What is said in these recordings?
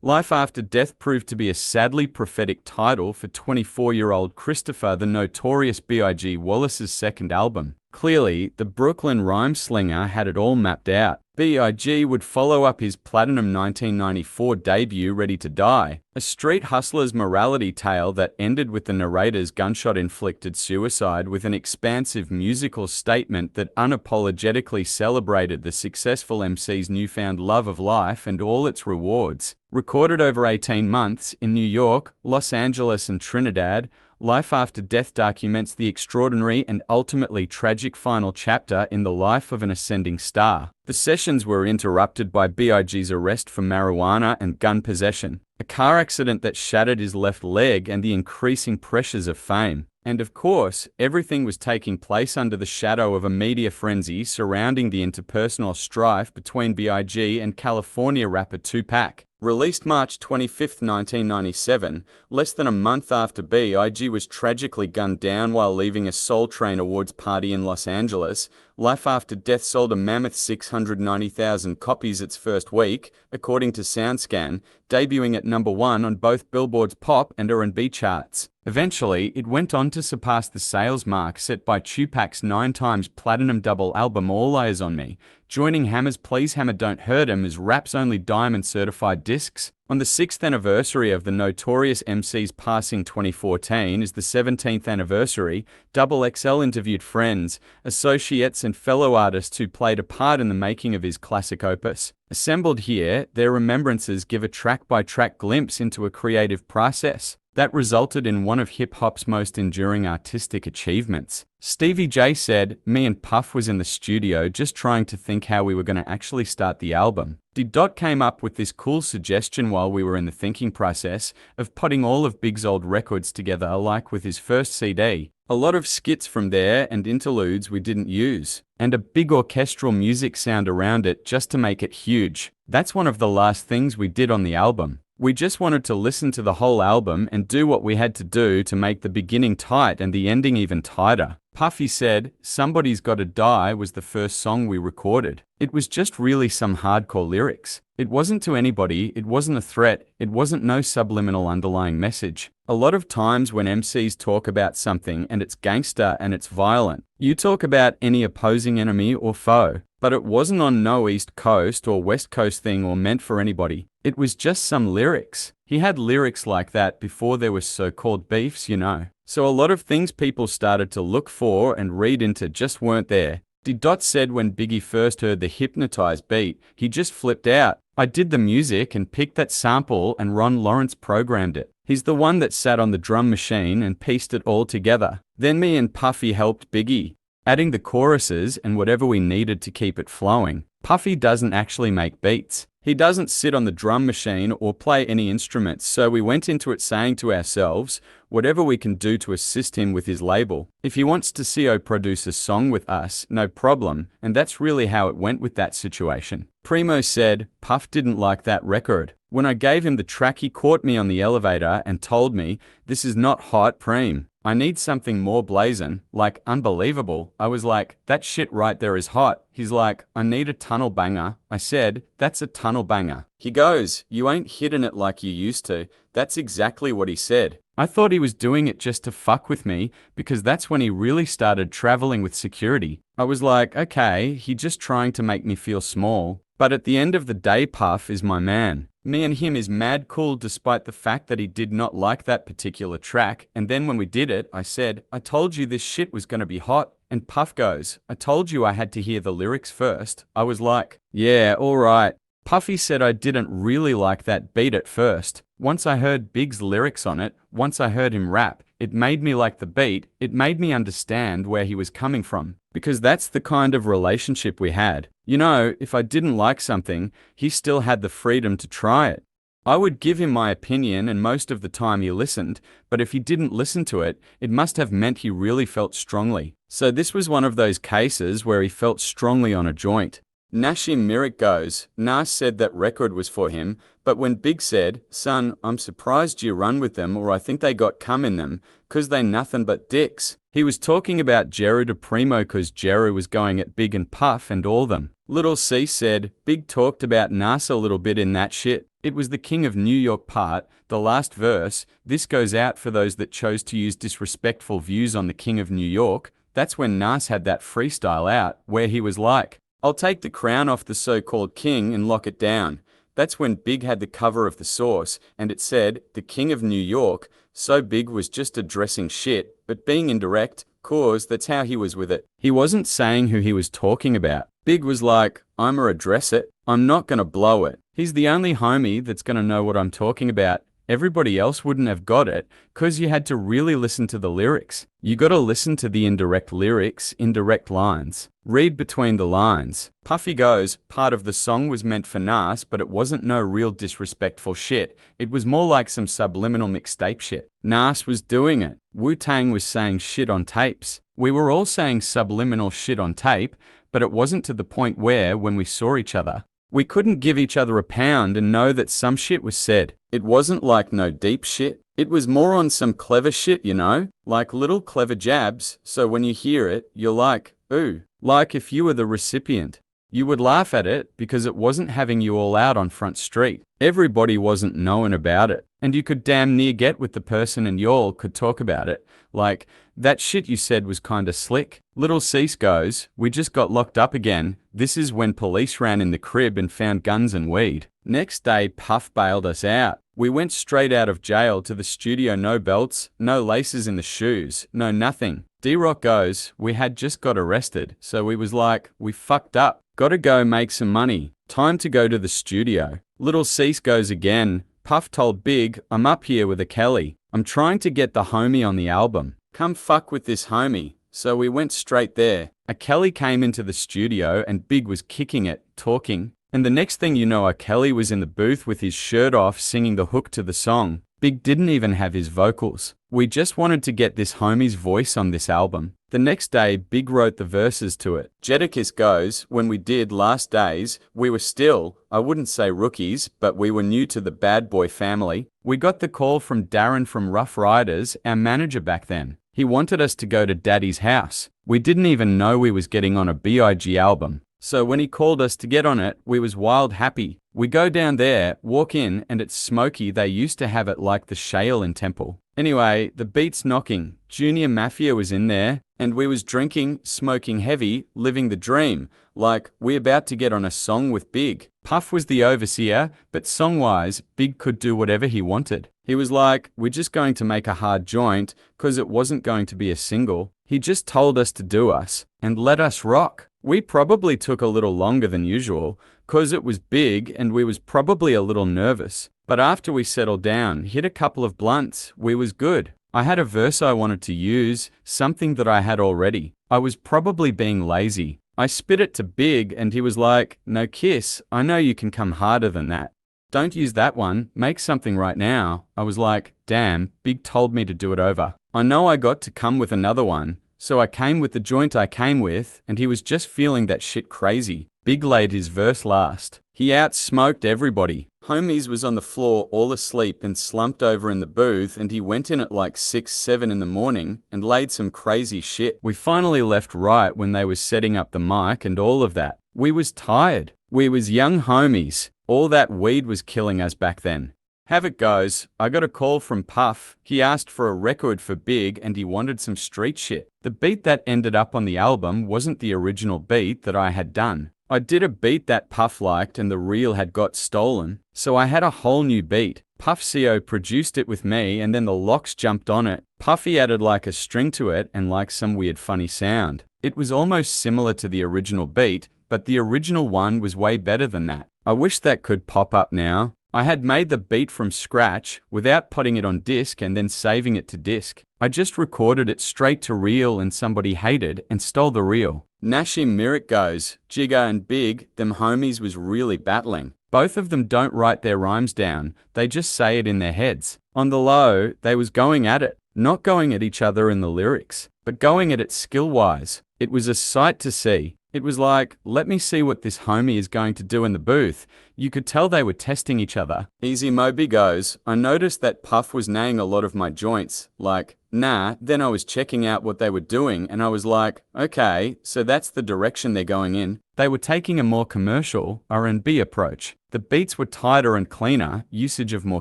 Life After Death proved to be a sadly prophetic title for 24-year-old Christopher the Notorious B.I.G. Wallace's second album. Clearly, the Brooklyn rhyme slinger had it all mapped out. B.I.G. would follow up his platinum 1994 debut Ready to Die, a street hustler's morality tale that ended with the narrator's gunshot-inflicted suicide, with an expansive musical statement that unapologetically celebrated the successful MC's newfound love of life and all its rewards. Recorded over 18 months in New York, Los Angeles, and Trinidad, Life After Death documents the extraordinary and ultimately tragic final chapter in the life of an ascending star. The sessions were interrupted by B.I.G's arrest for marijuana and gun possession, a car accident that shattered his left leg, and the increasing pressures of fame. And of course, everything was taking place under the shadow of a media frenzy surrounding the interpersonal strife between B.I.G. and California rapper Tupac. Released March 25, 1997, less than a month after B.I.G. was tragically gunned down while leaving a Soul Train Awards party in Los Angeles, Life After Death sold a mammoth 690,000 copies its first week, according to SoundScan, debuting at #1 on both Billboard's pop and R&B charts. Eventually, it went on to surpass the sales mark set by Tupac's 9-times platinum double album All Eyes on Me, joining Hammer's Please Hammer Don't Hurt 'Em as rap's only diamond certified discs. On the 6th anniversary of the Notorious MC's passing 2014 is the 17th anniversary, XXL interviewed friends, associates and fellow artists who played a part in the making of his classic opus. Assembled here, their remembrances give a track-by-track glimpse into a creative process that resulted in one of hip-hop's most enduring artistic achievements. Stevie J said, "Me and Puff was in the studio just trying to think how we were going to actually start the album. D-Dot came up with this cool suggestion while we were in the thinking process of putting all of Big's old records together like with his first CD. A lot of skits from there and interludes we didn't use, and a big orchestral music sound around it just to make it huge. That's one of the last things we did on the album. We just wanted to listen to the whole album and do what we had to do to make the beginning tight and the ending even tighter." Puffy said, "Somebody's Gotta Die was the first song we recorded. It was just really some hardcore lyrics. It wasn't to anybody, it wasn't a threat, it wasn't no subliminal underlying message. A lot of times when MCs talk about something and it's gangster and it's violent, you talk about any opposing enemy or foe, but it wasn't on no East Coast or West Coast thing or meant for anybody. It was just some lyrics." He had lyrics like that before there was so-called beefs, you know. So a lot of things people started to look for and read into just weren't there. D-Dot said when Biggie first heard the Hypnotize beat, he just flipped out. "I did the music and picked that sample and Ron Lawrence programmed it. He's the one that sat on the drum machine and pieced it all together. Then me and Puffy helped Biggie, adding the choruses and whatever we needed to keep it flowing. Puffy doesn't actually make beats. He doesn't sit on the drum machine or play any instruments, so we went into it saying to ourselves, whatever we can do to assist him with his label. If he wants to CO produce a song with us, no problem, and that's really how it went with that situation." Primo said, "Puff didn't like that record. When I gave him the track, he caught me on the elevator and told me, 'This is not hot, Preem. I need something more blazing, like unbelievable.' I was like, 'That shit right there is hot.' He's like, 'I need a tunnel banger.' I said, 'That's a tunnel banger.' He goes, 'You ain't hitting it like you used to.' That's exactly what he said. I thought he was doing it just to fuck with me, because that's when he really started traveling with security. I was like, okay, he just trying to make me feel small. But at the end of the day, Puff is my man. Me and him is mad cool despite the fact that he did not like that particular track, and then when we did it, I said, 'I told you this shit was gonna be hot.' And Puff goes, 'I told you I had to hear the lyrics first.' I was like, 'Yeah, alright.' Puffy said I didn't really like that beat at first. Once I heard Big's lyrics on it, once I heard him rap, it made me like the beat, it made me understand where he was coming from. Because that's the kind of relationship we had. You know, if I didn't like something, he still had the freedom to try it. I would give him my opinion and most of the time he listened, but if he didn't listen to it, it must have meant he really felt strongly. So this was one of those cases where he felt strongly on a joint. Nashim Mirik goes, Nas said that record was for him, but when Big said, "Son, I'm surprised you run with them or I think they got cum in them, 'cause they nothing but dicks." He was talking about Jeru to Primo cause Jeru was going at Big and Puff and all them. Little C said, Big talked about Nas a little bit in that shit. It was the King of New York part, the last verse. This goes out for those that chose to use disrespectful views on the King of New York. That's when Nas had that freestyle out, where he was like, I'll take the crown off the so-called king and lock it down. That's when Big had the cover of the Source, and it said, the King of New York. So Big was just addressing shit, but being indirect, cause that's how he was with it. He wasn't saying who he was talking about. Big was like, I'ma address it. I'm not gonna blow it. He's the only homie that's gonna know what I'm talking about. Everybody else wouldn't have got it, cause you had to really listen to the lyrics. You gotta listen to the indirect lyrics, indirect lines. Read between the lines. Puffy goes, part of the song was meant for Nas, but it wasn't no real disrespectful shit. It was more like some subliminal mixtape shit. Nas was doing it. Wu-Tang was saying shit on tapes. We were all saying subliminal shit on tape, but it wasn't to the point where, when we saw each other, we couldn't give each other a pound and know that some shit was said. It wasn't like no deep shit. It was more on some clever shit, you know? Like little clever jabs, so when you hear it, you're like, ooh. Like if you were the recipient. You would laugh at it because it wasn't having you all out on Front Street. Everybody wasn't knowing about it. And you could damn near get with the person and y'all could talk about it. Like, that shit you said was kinda slick. Little Cease goes, we just got locked up again. This is when police ran in the crib and found guns and weed. Next day, Puff bailed us out. We went straight out of jail to the studio, no belts, no laces in the shoes, no nothing. D-Rock goes, we had just got arrested, so we was like, we fucked up. Gotta go make some money. Time to go to the studio. Little Cease goes again. Puff told Big, I'm up here with a Cali. I'm trying to get the homie on the album. Come fuck with this homie. So we went straight there. A Cali came into the studio and Big was kicking it, talking. And the next thing you know, a Cali was in the booth with his shirt off singing the hook to the song. Big didn't even have his vocals. We just wanted to get this homie's voice on this album. The next day, Big wrote the verses to it. Jadakiss goes, when we did Last Days, we were still, I wouldn't say rookies, but we were new to the Bad Boy family. We got the call from Darren from Rough Riders, our manager back then. He wanted us to go to Daddy's house. We didn't even know we was getting on a B.I.G album. So when he called us to get on it, we was wild happy. We go down there, walk in, and it's smoky. They used to have it like the Shale in Temple. Anyway, the beat's knocking. Junior Mafia was in there, and we was drinking, smoking heavy, living the dream. Like, we about to get on a song with Big. Puff was the overseer, but song-wise, Big could do whatever he wanted. He was like, we're just going to make a hard joint, cause it wasn't going to be a single. He just told us to do us, and let us rock. We probably took a little longer than usual, cause it was Big and we was probably a little nervous. But after we settled down, hit a couple of blunts, we was good. I had a verse I wanted to use, something that I had already. I was probably being lazy. I spit it to Big and he was like, no kiss, I know you can come harder than that. Don't use that one, make something right now. I was like, damn, Big told me to do it over. I know I got to come with another one. So I came with the joint I came with, and he was just feeling that shit crazy. Big laid his verse last. He outsmoked everybody. Homies was on the floor all asleep and slumped over in the booth, and he went in at like 6, 7 in the morning and laid some crazy shit. We finally left right when they was setting up the mic and all of that. We was tired. We was young homies. All that weed was killing us back then. Have it goes, I got a call from Puff. He asked for a record for Big and he wanted some street shit. The beat that ended up on the album wasn't the original beat that I had done. I did a beat that Puff liked and the reel had got stolen, so I had a whole new beat. Puff CO produced it with me and then the Locks jumped on it. Puffy added like a string to it and like some weird funny sound. It was almost similar to the original beat, but the original one was way better than that. I wish that could pop up now. I had made the beat from scratch without putting it on disc and then saving it to disc. I just recorded it straight to reel and somebody hated and stole the reel. Nashim Myrick goes, Jigga and Big, them homies was really battling. Both of them don't write their rhymes down, they just say it in their heads. On the low, they was going at it, not going at each other in the lyrics, but going at it skill-wise. It was a sight to see. It was like, let me see what this homie is going to do in the booth. You could tell they were testing each other. Easy Moby goes, I noticed that Puff was nailing a lot of my joints. Like, nah, then I was checking out what they were doing and I was like, okay, so that's the direction they're going in. They were taking a more commercial R&B approach. The beats were tighter and cleaner, usage of more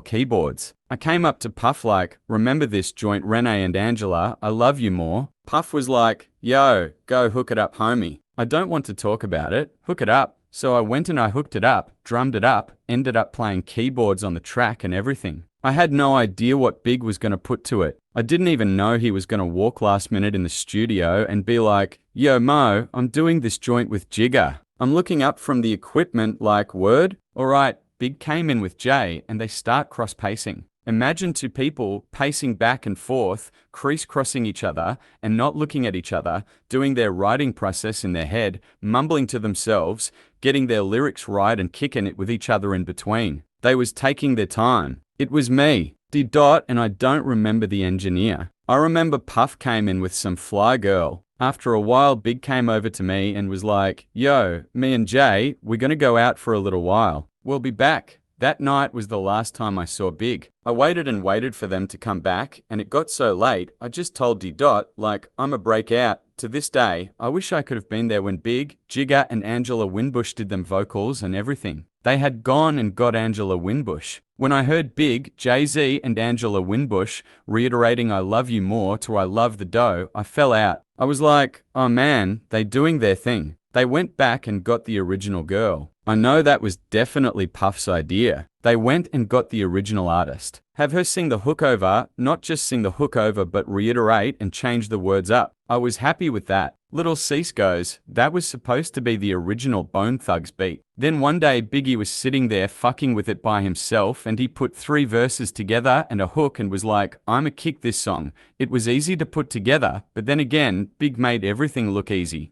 keyboards. I came up to Puff like, remember this joint Renee and Angela, I love you more. Puff was like, yo, go hook it up homie. I don't want to talk about it, hook it up. So I went and I hooked it up, drummed it up, ended up playing keyboards on the track and everything. I had no idea what Big was going to put to it. I didn't even know he was going to walk last minute in the studio and be like, yo Mo, I'm doing this joint with Jigga. I'm looking up from the equipment like, word? Alright, Big came in with Jay and they start cross-pacing. Imagine two people pacing back and forth, crisscrossing each other and not looking at each other, doing their writing process in their head, mumbling to themselves, getting their lyrics right and kicking it with each other in between. They was taking their time. It was me, D. Dot, and I don't remember the engineer. I remember Puff came in with some fly girl. After a while, Big came over to me and was like, yo, me and Jay, we're gonna go out for a little while. We'll be back. That night was the last time I saw Big. I waited and waited for them to come back, and it got so late, I just told D. Dot, like, I'm a breakout. To this day, I wish I could have been there when Big, Jigga, and Angela Winbush did them vocals and everything. They had gone and got Angela Winbush. When I heard Big, Jay-Z, and Angela Winbush reiterating I love you more to I love the dough, I fell out. I was like, oh man, they doing their thing. They went back and got the original girl. I know that was definitely Puff's idea. They went and got the original artist. Have her sing the hook over, not just sing the hook over but reiterate and change the words up. I was happy with that. Little Cease goes, that was supposed to be the original Bone Thugs beat. Then one day Biggie was sitting there fucking with it by himself and he put 3 verses together and a hook and was like, I'ma kick this song. It was easy to put together, but then again, Big made everything look easy.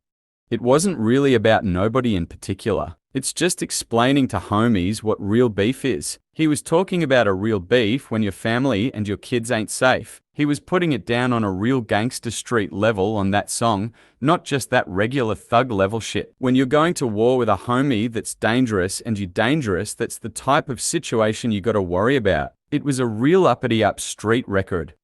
It wasn't really about nobody in particular. It's just explaining to homies what real beef is. He was talking about a real beef when your family and your kids ain't safe. He was putting it down on a real gangster street level on that song, not just that regular thug level shit. When you're going to war with a homie that's dangerous and you're dangerous, that's the type of situation you gotta worry about. It was a real uppity up street record.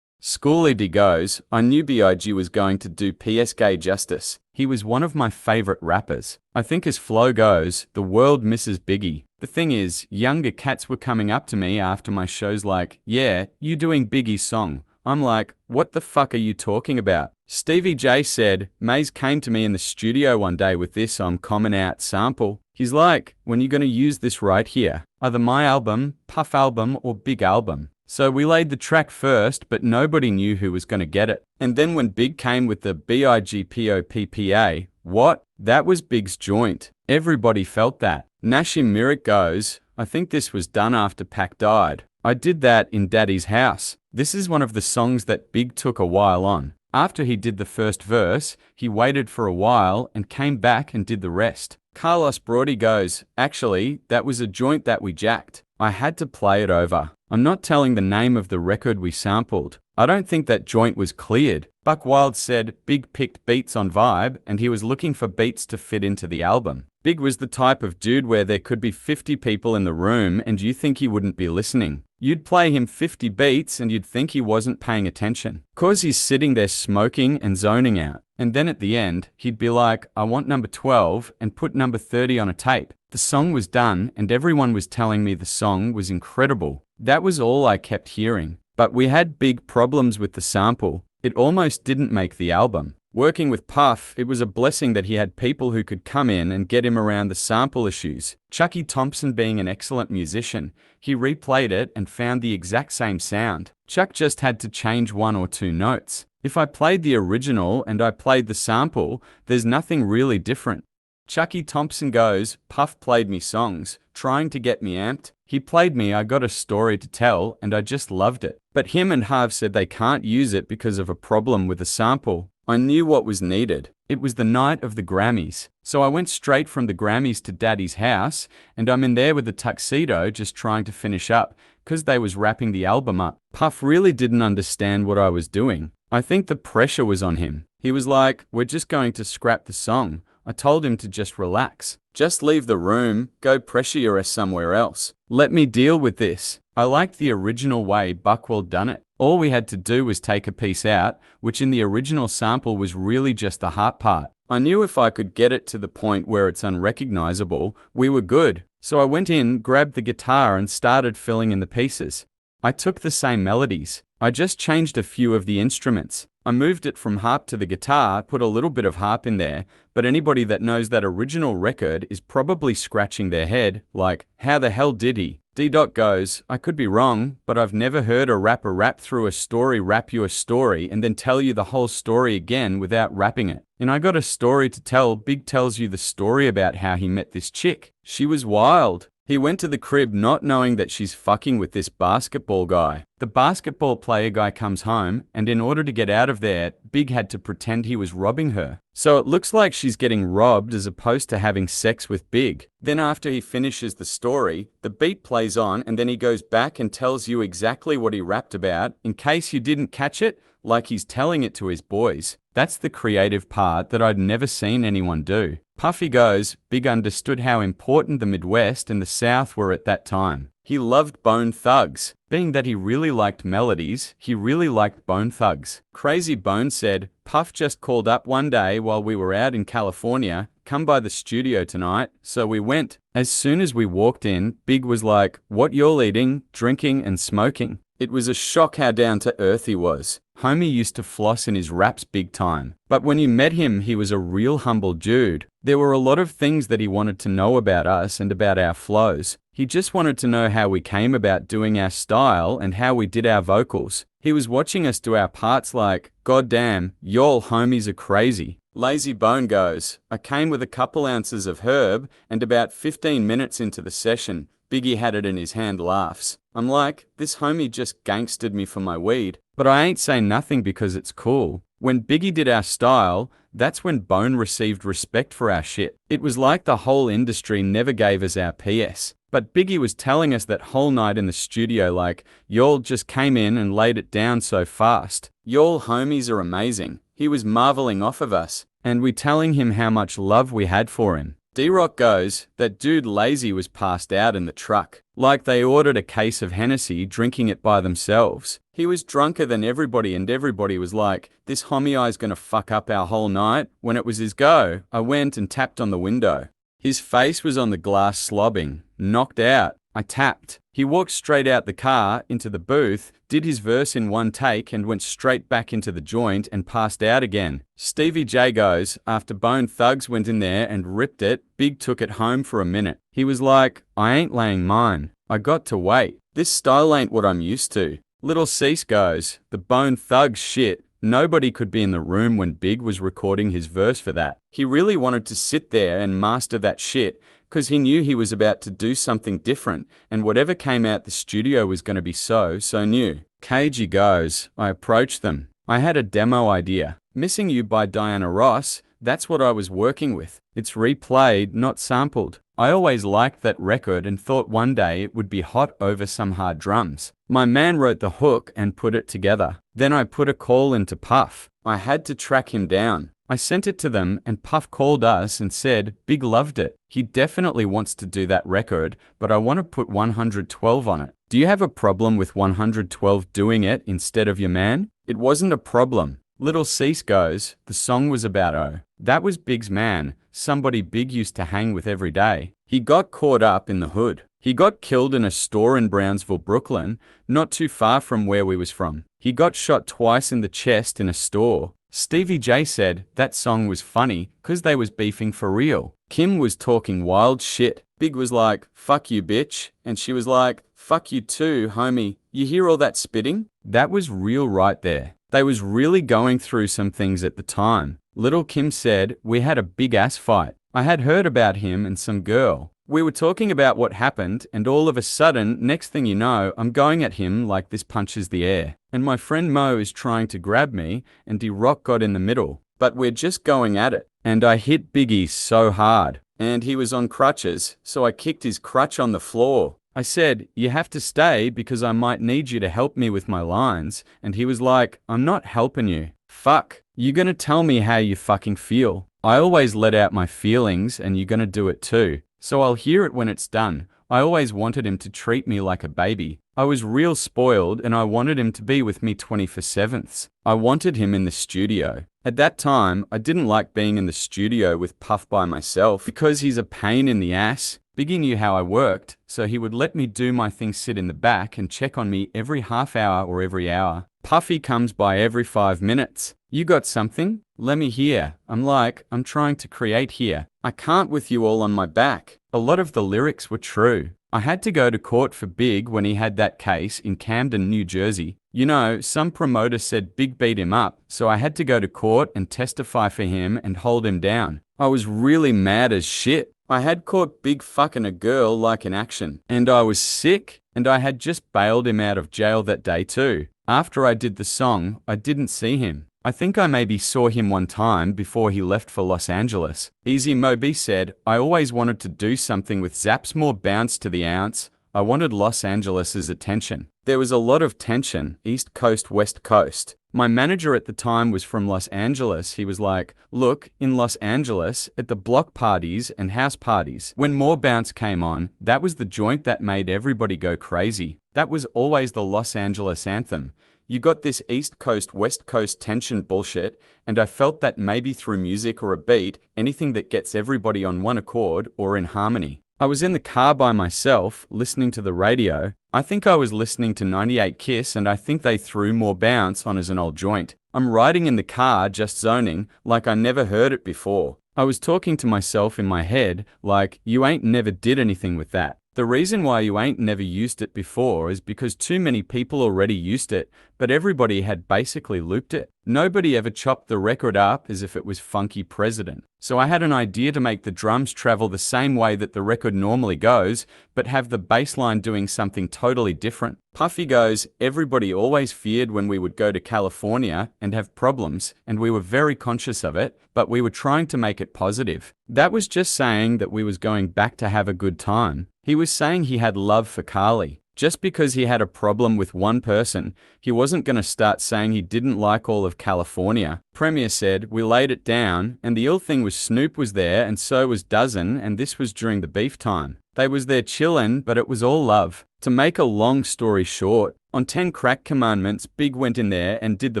Schoolie D goes, I knew B.I.G was going to do PSG justice. He was one of my favorite rappers. I think his flow goes, the world misses Biggie. The thing is, younger cats were coming up to me after my shows like, yeah, you doing Biggie's song. I'm like, what the fuck are you talking about? Stevie J said, Maze came to me in the studio one day with this I'm Coming Out sample. He's like, when you gonna use this right here? Either my album, Puff album, or Big album. So we laid the track first, but nobody knew who was gonna get it. And then when Big came with the B.I.G. POPPA, what? That was Big's joint. Everybody felt that. Nashim Mirik goes, I think this was done after Pac died. I did that in Daddy's house. This is one of the songs that Big took a while on. After he did the first verse, he waited for a while and came back and did the rest. Carlos Brody goes, actually, that was a joint that we jacked. I had to play it over. I'm not telling the name of the record we sampled. I don't think that joint was cleared. Buck Wild said Big picked beats on Vibe and he was looking for beats to fit into the album. Big was the type of dude where there could be 50 people in the room and you think he wouldn't be listening. You'd play him 50 beats and you'd think he wasn't paying attention. 'Cause he's sitting there smoking and zoning out. And then at the end, he'd be like, I want number 12 and put number 30 on a tape. The song was done and everyone was telling me the song was incredible. That was all I kept hearing. But we had big problems with the sample. It almost didn't make the album. Working with Puff, it was a blessing that he had people who could come in and get him around the sample issues. Chucky Thompson being an excellent musician, he replayed it and found the exact same sound. Chuck just had to change 1 or 2 notes. If I played the original and I played the sample, there's nothing really different. Chucky Thompson goes, Puff played me songs, trying to get me amped. He played me I Got a Story to Tell and I just loved it. But him and Harv said they can't use it because of a problem with the sample. I knew what was needed. It was the night of the Grammys. So I went straight from the Grammys to Daddy's house and I'm in there with a tuxedo just trying to finish up because they was wrapping the album up. Puff really didn't understand what I was doing. I think the pressure was on him. He was like, we're just going to scrap the song. I told him to just relax. Just leave the room, go pressure your ass somewhere else. Let me deal with this. I liked the original way Buckwell done it. All we had to do was take a piece out, which in the original sample was really just the heart part. I knew if I could get it to the point where it's unrecognizable, we were good. So I went in, grabbed the guitar and started filling in the pieces. I took the same melodies. I just changed a few of the instruments. I moved it from harp to the guitar, put a little bit of harp in there, but anybody that knows that original record is probably scratching their head, like, how the hell did he? D-Dot goes, I could be wrong, but I've never heard a rapper rap through a story, rap you a story, and then tell you the whole story again without rapping it. And I got a story to tell. Big tells you the story about how he met this chick. She was wild. He went to the crib not knowing that she's fucking with this basketball guy. The basketball player guy comes home, and in order to get out of there, Big had to pretend he was robbing her. So it looks like she's getting robbed as opposed to having sex with Big. Then after he finishes the story, the beat plays on and then he goes back and tells you exactly what he rapped about, in case you didn't catch it, like he's telling it to his boys. That's the creative part that I'd never seen anyone do. Puffy goes, Big understood how important the Midwest and the South were at that time. He loved Bone Thugs. Being that he really liked melodies, he really liked Bone Thugs. Crazy Bone said, Puff just called up one day while we were out in California, come by the studio tonight, so we went. As soon as we walked in, Big was like, what y'all eating, drinking and smoking? It was a shock how down to earth he was. Homie used to floss in his raps big time. But when you met him, he was a real humble dude. There were a lot of things that he wanted to know about us and about our flows. He just wanted to know how we came about doing our style and how we did our vocals. He was watching us do our parts like, God damn, y'all homies are crazy. Lazy Bone goes, I came with a couple ounces of herb and about 15 minutes into the session, Biggie had it in his hand laughs. I'm like, this homie just gangstered me for my weed. But I ain't saying nothing because it's cool. When Biggie did our style, that's when Bone received respect for our shit. It was like the whole industry never gave us our PS. But Biggie was telling us that whole night in the studio like, y'all just came in and laid it down so fast. Y'all homies are amazing. He was marveling off of us. And we telling him how much love we had for him. D-Rock goes, that dude Lazy was passed out in the truck. Like they ordered a case of Hennessy, drinking it by themselves. He was drunker than everybody and everybody was like, this homie eye's gonna fuck up our whole night. When it was his go, I went and tapped on the window. His face was on the glass slobbing, knocked out. I tapped. He walked straight out the car, into the booth, did his verse in one take and went straight back into the joint and passed out again. Stevie J goes, after Bone Thugs went in there and ripped it, Big took it home for a minute. He was like, I ain't laying mine. I got to wait. This style ain't what I'm used to. Little Cease goes, the Bone Thugs shit. Nobody could be in the room when Big was recording his verse for that. He really wanted to sit there and master that shit, because he knew he was about to do something different, and whatever came out the studio was going to be so new. KG goes, I approached them. I had a demo idea. Missing You by Diana Ross, that's what I was working with. It's replayed, not sampled. I always liked that record and thought one day it would be hot over some hard drums. My man wrote the hook and put it together. Then I put a call into Puff. I had to track him down. I sent it to them and Puff called us and said, Big loved it. He definitely wants to do that record, but I want to put 112 on it. Do you have a problem with 112 doing it instead of your man? It wasn't a problem. Little Cease goes, the song was about O. That was Big's man, somebody Big used to hang with every day. He got caught up in the hood. He got killed in a store in Brownsville, Brooklyn, not too far from where we was from. He got shot twice in the chest in a store. Stevie J said that song was funny cause they was beefing for real. Kim was talking wild shit. Big was like, fuck you bitch. And she was like, fuck you too, homie. You hear all that spitting? That was real right there. They was really going through some things at the time. Little Kim said, we had a big ass fight. I had heard about him and some girl. We were talking about what happened and all of a sudden, next thing you know, I'm going at him like this punches the air. And my friend Mo is trying to grab me and D-Rock got in the middle. But we're just going at it. And I hit Biggie so hard. And he was on crutches, so I kicked his crutch on the floor. I said, you have to stay because I might need you to help me with my lines. And he was like, I'm not helping you. Fuck. You gonna tell me how you fucking feel? I always let out my feelings and you're gonna do it too. So I'll hear it when it's done. I always wanted him to treat me like a baby. I was real spoiled and I wanted him to be with me 24/7. I wanted him in the studio. At that time, I didn't like being in the studio with Puff by myself because he's a pain in the ass. Biggie knew how I worked, so he would let me do my thing, sit in the back and check on me every half hour or every hour. Puffy comes by every 5 minutes. You got something? Let me hear. I'm trying to create here. I can't with you all on my back. A lot of the lyrics were true. I had to go to court for Big when he had that case in Camden, New Jersey. You know, some promoter said Big beat him up, so I had to go to court and testify for him and hold him down. I was really mad as shit. I had caught Big fucking a girl like in action, and I was sick, and I had just bailed him out of jail that day too. After I did the song, I didn't see him. I think I maybe saw him one time before he left for Los Angeles. Easy Moby said, I always wanted to do something with Zapp's more bounce to the ounce. I wanted Los Angeles's attention. There was a lot of tension, East Coast, West Coast. My manager at the time was from Los Angeles. He was like, look, in Los Angeles, at the block parties and house parties, when More Bounce came on, that was the joint that made everybody go crazy. That was always the Los Angeles anthem. You got this East Coast, West Coast tension bullshit, and I felt that maybe through music or a beat, anything that gets everybody on one accord or in harmony. I was in the car by myself, listening to the radio. I think I was listening to 98 Kiss, and I think they threw More Bounce on as an old joint. I'm riding in the car, just zoning, like I never heard it before. I was talking to myself in my head, like, you ain't never did anything with that. The reason why you ain't never used it before is because too many people already used it, but everybody had basically looped it. Nobody ever chopped the record up as if it was Funky President. So I had an idea to make the drums travel the same way that the record normally goes, but have the bass line doing something totally different. Puffy goes, everybody always feared when we would go to California and have problems, and we were very conscious of it, but we were trying to make it positive. That was just saying that we was going back to have a good time. He was saying he had love for Cali. Just because he had a problem with one person, he wasn't going to start saying he didn't like all of California. Premier said, we laid it down, and the ill thing was Snoop was there and so was Dozen, and this was during the beef time. They was there chillin', but it was all love. To make a long story short, on 10 Crack Commandments, Big went in there and did the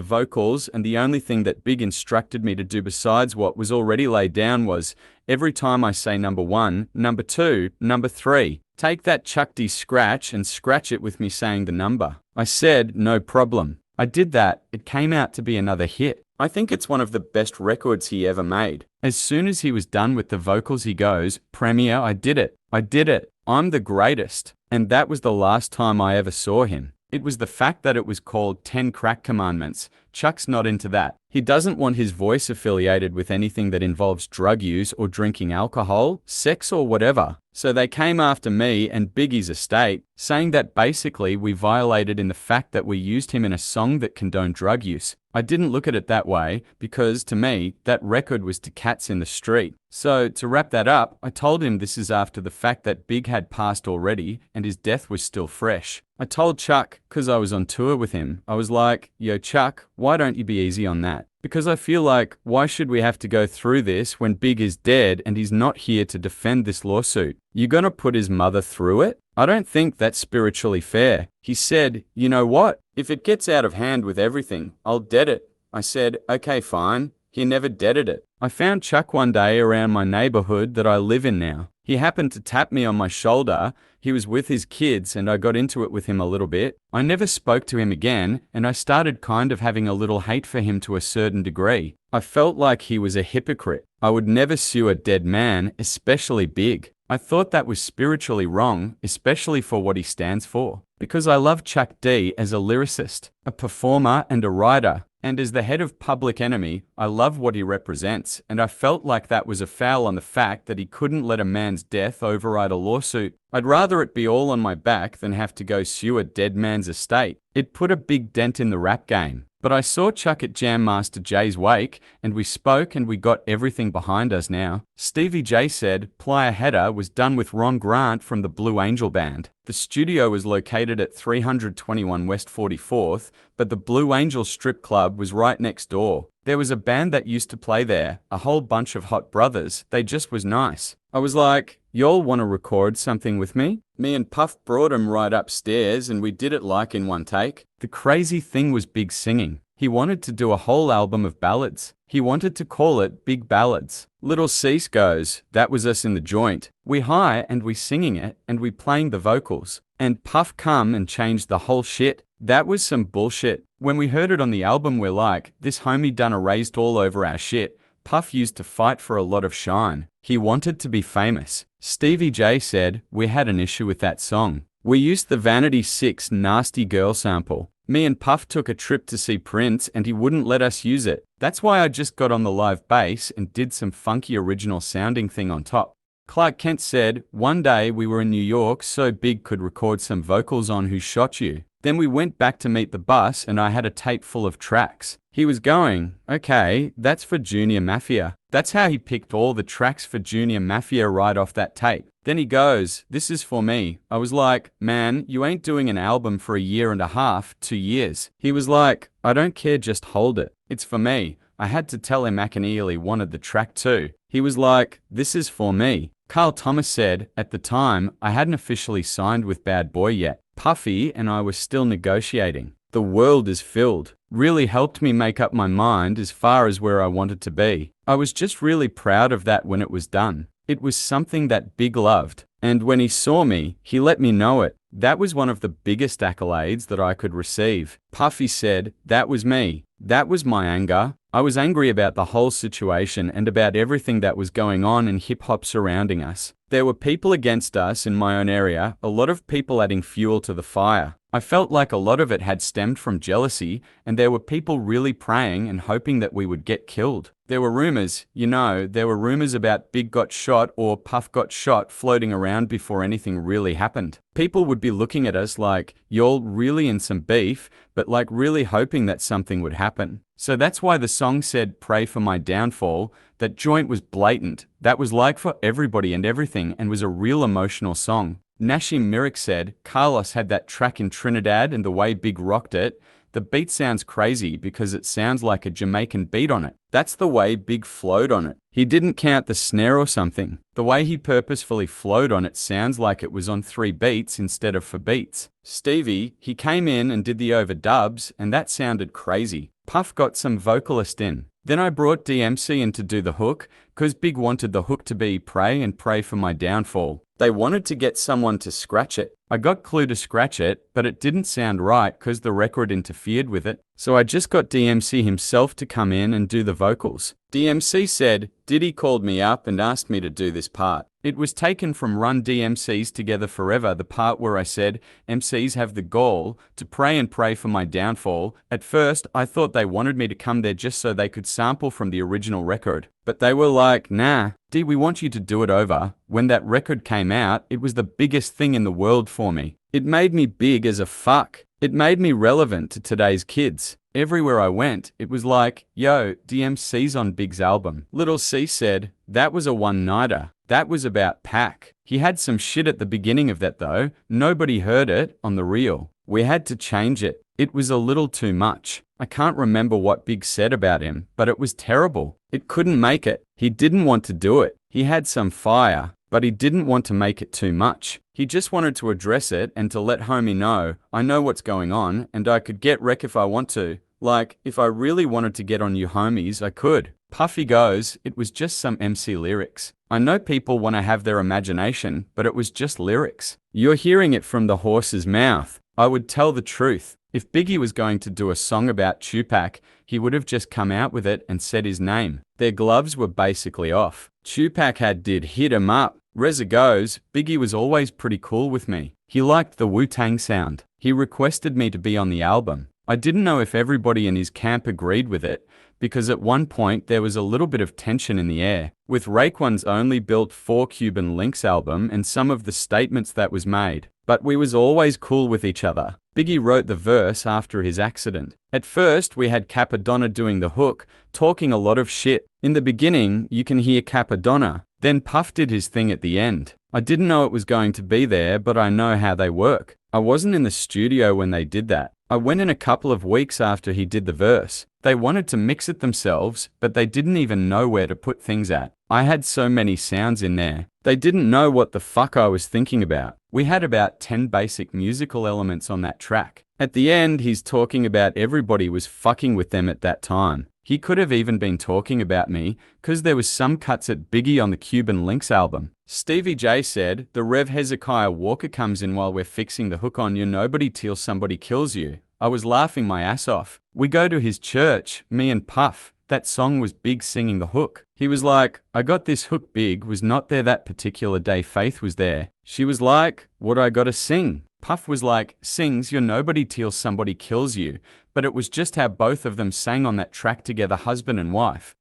vocals, and the only thing that Big instructed me to do besides what was already laid down was, every time I say number 1, number 2, number 3, take that Chuck D scratch and scratch it with me saying the number. I said, no problem. I did that. It came out to be another hit. I think it's one of the best records he ever made. As soon as he was done with the vocals, he goes, Premier, I did it. I did it. I'm the greatest. And that was the last time I ever saw him. It was the fact that it was called 10 Crack Commandments. Chuck's not into that. He doesn't want his voice affiliated with anything that involves drug use or drinking alcohol, sex or whatever. So they came after me and Biggie's estate, saying that basically we violated in the fact that we used him in a song that condoned drug use. I didn't look at it that way because, to me, that record was to cats in the street. So, to wrap that up, I told him this is after the fact that Big had passed already and his death was still fresh. I told Chuck, because I was on tour with him, I was like, yo Chuck, why don't you be easy on that? Because I feel like, why should we have to go through this when Big is dead and he's not here to defend this lawsuit? You gonna put his mother through it? I don't think that's spiritually fair. He said, you know what? If it gets out of hand with everything, I'll dead it. I said, okay, fine. He never deaded it. I found Chuck one day around my neighborhood that I live in now. He happened to tap me on my shoulder. He was with his kids and I got into it with him a little bit. I never spoke to him again and I started kind of having a little hate for him to a certain degree. I felt like he was a hypocrite. I would never sue a dead man, especially Big. I thought that was spiritually wrong, especially for what he stands for. Because I love Chuck D as a lyricist, a performer and a writer. And as the head of Public Enemy, I love what he represents, and I felt like that was a foul on the fact that he couldn't let a man's death override a lawsuit. I'd rather it be all on my back than have to go sue a dead man's estate. It put a big dent in the rap game. But I saw Chuck at Jam Master Jay's wake, and we spoke and we got everything behind us now. Stevie J said Playa Hater was done with Ron Grant from the Blue Angel Band. The studio was located at 321 West 44th, but the Blue Angel strip club was right next door. There was a band that used to play there, a whole bunch of hot brothers, they just was nice. I was like, y'all wanna record something with me? Me and Puff brought him right upstairs and we did it like in one take. The crazy thing was Big singing. He wanted to do a whole album of ballads. He wanted to call it Big Ballads. Little Cease goes, that was us in the joint. We high and we singing it and we playing the vocals. And Puff come and changed the whole shit. That was some bullshit. When we heard it on the album we're like, this homie done erased all over our shit. Puff used to fight for a lot of shine. He wanted to be famous. Stevie J said, we had an issue with that song. We used the Vanity 6 Nasty Girl sample. Me and Puff took a trip to see Prince and he wouldn't let us use it. That's why I just got on the live bass and did some funky original sounding thing on top. Clark Kent said, one day we were in New York so Big could record some vocals on Who Shot You. Then we went back to meet the bus and I had a tape full of tracks. He was going, okay, that's for Junior Mafia. That's how he picked all the tracks for Junior Mafia right off that tape. Then he goes, this is for me. I was like, man, you ain't doing an album for a year and a half, 2 years. He was like, I don't care, just hold it. It's for me. I had to tell him McAneely wanted the track too. He was like, this is for me. Carl Thomas said, at the time, I hadn't officially signed with Bad Boy yet. Puffy and I were still negotiating. The world is filled. Really helped me make up my mind as far as where I wanted to be. I was just really proud of that when it was done. It was something that Big loved. And when he saw me, he let me know it. That was one of the biggest accolades that I could receive. Puffy said, that was me. That was my anger. I was angry about the whole situation and about everything that was going on in hip-hop surrounding us. There were people against us in my own area, a lot of people adding fuel to the fire. I felt like a lot of it had stemmed from jealousy, and there were people really praying and hoping that we would get killed. There were rumors, there were rumors about Big got shot or Puff got shot floating around before anything really happened. People would be looking at us like, y'all really in some beef, but like really hoping that something would happen. So that's why the song said, pray for my downfall. That joint was blatant. That was like for everybody and everything and was a real emotional song. Nashim Myrick said, Carlos had that track in Trinidad and the way Big rocked it. The beat sounds crazy because it sounds like a Jamaican beat on it. That's the way Big flowed on it. He didn't count the snare or something. The way he purposefully flowed on it sounds like it was on 3 beats instead of 4 beats. Stevie, he came in and did the overdubs and that sounded crazy. Puff got some vocalist in. Then I brought DMC in to do the hook, cause Big wanted the hook to be pray and pray for my downfall. They wanted to get someone to scratch it. I got Clue to scratch it, but it didn't sound right cause the record interfered with it. So I just got DMC himself to come in and do the vocals. DMC said, Diddy called me up and asked me to do this part. It was taken from Run DMC's Together Forever, the part where I said, MCs have the gall to pray and pray for my downfall. At first, I thought they wanted me to come there just so they could sample from the original record. But they were like, nah, D, we want you to do it over. When that record came out, it was the biggest thing in the world for me. It made me big as a fuck. It made me relevant to today's kids. Everywhere I went, it was like, yo, DMC's on Big's album. Little C said, that was a one-nighter. That was about Pac. He had some shit at the beginning of that though. Nobody heard it on the reel. We had to change it. It was a little too much. I can't remember what Big said about him, but it was terrible. It couldn't make it. He didn't want to do it. He had some fire, but he didn't want to make it too much. He just wanted to address it and to let homie know, I know what's going on and I could get wreck if I want to. Like, if I really wanted to get on you homies, I could. Puffy goes, it was just some MC lyrics. I know people want to have their imagination, but it was just lyrics. You're hearing it from the horse's mouth. I would tell the truth. If Biggie was going to do a song about Tupac, he would have just come out with it and said his name. Their gloves were basically off. Tupac did Hit 'Em Up. Reza goes, Biggie was always pretty cool with me. He liked the Wu-Tang sound. He requested me to be on the album. I didn't know if everybody in his camp agreed with it, because at one point there was a little bit of tension in the air, with Raekwon's only built 4 Cuban Links album and some of the statements that was made. But we was always cool with each other. Biggie wrote the verse after his accident. At first, we had Capadonna doing the hook, talking a lot of shit. In the beginning, you can hear Capadonna. Then Puff did his thing at the end. I didn't know it was going to be there, but I know how they work. I wasn't in the studio when they did that. I went in a couple of weeks after he did the verse. They wanted to mix it themselves, but they didn't even know where to put things at. I had so many sounds in there. They didn't know what the fuck I was thinking about. We had about 10 basic musical elements on that track. At the end, he's talking about everybody was fucking with them at that time. He could have even been talking about me, cause there was some cuts at Biggie on the Cuban Links album. Stevie J said, the Rev Hezekiah Walker comes in while we're fixing the hook on You Nobody Till Somebody Kills You. I was laughing my ass off. We go to his church, me and Puff. That song was Big singing the hook. He was like, I got this hook. Big was not there that particular day. Faith was there. She was like, what I gotta sing? Puff was like, sings You're Nobody Till Somebody Kills You. But it was just how both of them sang on that track together, husband and wife.